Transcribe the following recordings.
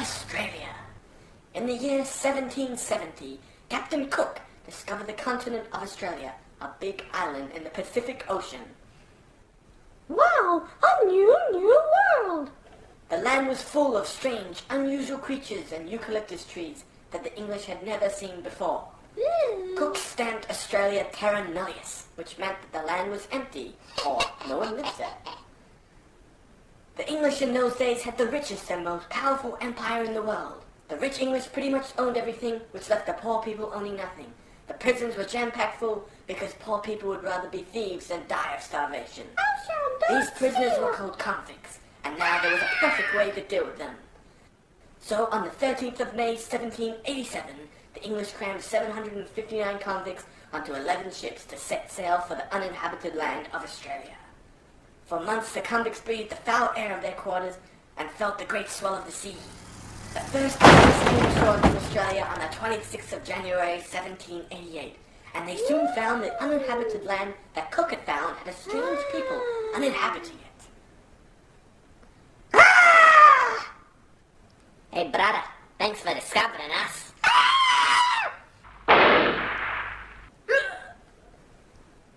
Australia. In the year 1770, Captain Cook discovered the continent of Australia, a big island in the Pacific Ocean. Wow, a new world! The land was full of strange, unusual creatures and eucalyptus trees that the English had never seen before. Cook stamped Australia terra nullius, which meant that the land was empty, or no one lived there. The English in those days had the richest and most powerful empire in the world. The rich English pretty much owned everything, which left the poor people owning nothing. The prisons were jam-packed full because poor people would rather be thieves than die of starvation. These prisoners were called convicts, and now there was a perfect way to deal with them. So on the 13th of May, 1787, the English crammed 759 convicts onto 11 ships to set sail for the uninhabited land of Australia. For months the convicts breathed the foul air of their quarters and felt the great swell of the sea. The first English came ashore to Australia on the 26th of January, 1788, and they soon found the uninhabited land that Cook had found had a strange people uninhabiting it. Hey, brother, thanks for discovering us.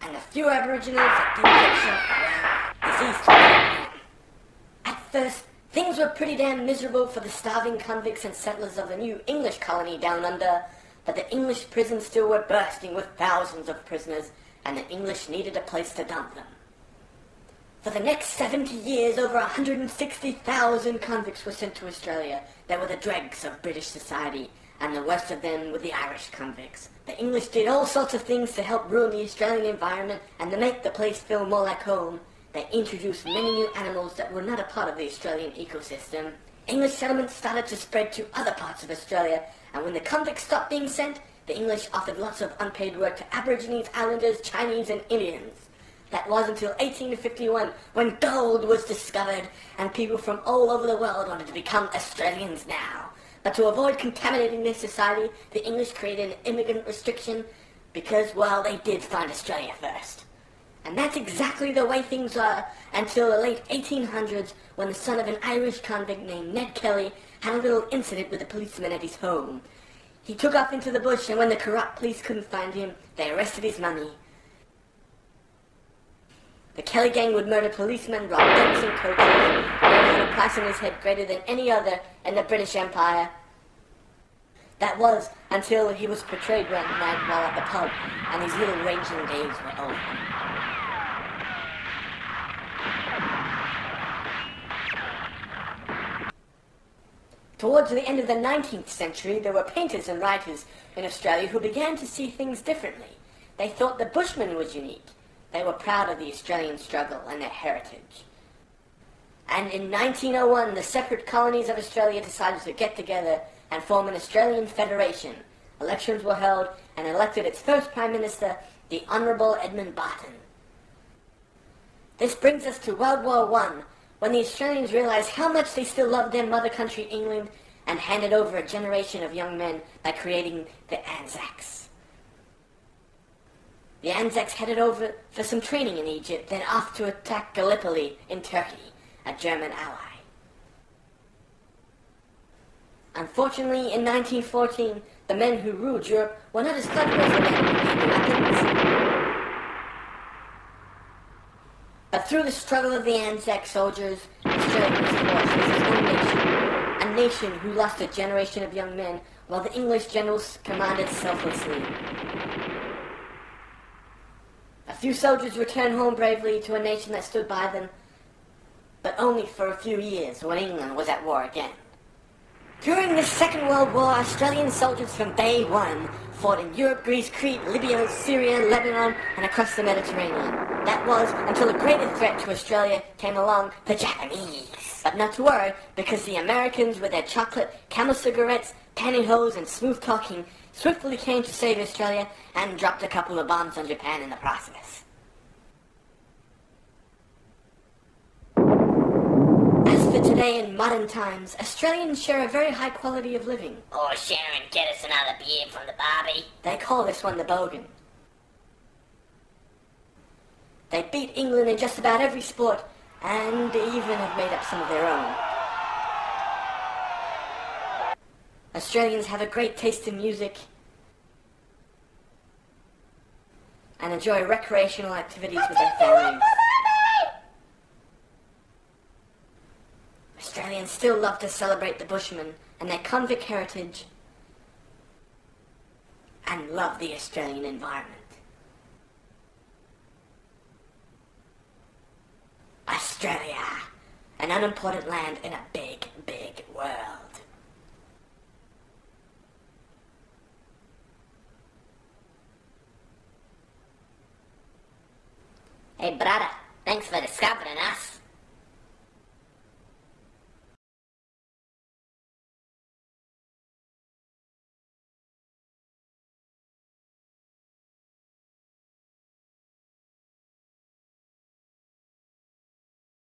And the few Aboriginals that didn't get shot were disease stricken. At first, things were pretty damn miserable for the starving convicts and settlers of the new English colony down under, but the English prisons still were bursting with thousands of prisoners, and the English needed a place to dump them. For the next 70 years, over 160,000 convicts were sent to Australia. They were the dregs of British society, and the worst of them were the Irish convicts. The English did all sorts of things to help ruin the Australian environment and to make the place feel more like home. They introduced many new animals that were not a part of the Australian ecosystem. English settlements started to spread to other parts of Australia, and when the convicts stopped being sent, the English offered lots of unpaid work to Aborigines, Islanders, Chinese, and Indians. That was until 1851, when gold was discovered, and people from all over the world wanted to become Australians now. But to avoid contaminating their society, the English created an immigrant restriction because, well, they did find Australia first. And that's exactly the way things are until the late 1800s, when the son of an Irish convict named Ned Kelly had a little incident with a policeman at his home. He took off into the bush, and when the corrupt police couldn't find him, they arrested his mummy. The Kelly gang would murder policemen, rob banks and coaches, and had a price on his head greater than any other in the British Empire. That was until he was portrayed one night while at the pub, and his little ranging days were over. Towards the end of the 19th century, there were painters and writers in Australia who began to see things differently. They thought the Bushman was unique. They were proud of the Australian struggle and their heritage. And in 1901, the separate colonies of Australia decided to get together and form an Australian Federation. Elections were held and elected its first Prime Minister, the Honourable Edmund Barton. This brings us to World War I, when the Australians realized how much they still loved their mother country, England, and handed over a generation of young men by creating the Anzacs. The Anzacs headed over for some training in Egypt, then off to attack Gallipoli in Turkey, a German ally. Unfortunately, in 1914, the men who ruled Europe were not as clever as the men who made the weapons. But through the struggle of the Anzac soldiers, Australia was forced as its own nation, a nation who lost a generation of young men while the English generals commanded selflessly. A few soldiers returned home bravely to a nation that stood by them, but only for a few years when England was at war again. During the Second World War, Australian soldiers from day one fought in Europe, Greece, Crete, Libya, Syria, Lebanon, and across the Mediterranean. That was until a greater threat to Australia came along, the Japanese. But not to worry, because the Americans, with their chocolate, Camel cigarettes, pantyhose, and smooth talking, swiftly came to save Australia and dropped a couple of bombs on Japan in the process. As for today in modern times, Australians share a very high quality of living. Oh, Sharon, get us another beer from the Barbie. They call this one the Bogan. They beat England in just about every sport, and even have made up some of their own. Australians have a great taste in music and enjoy recreational activities with their families. Australians still love to celebrate the Bushmen and their convict heritage and love the Australian environment. Australia, an unimportant land in a big, big world. Hey, brother, thanks for discovering us.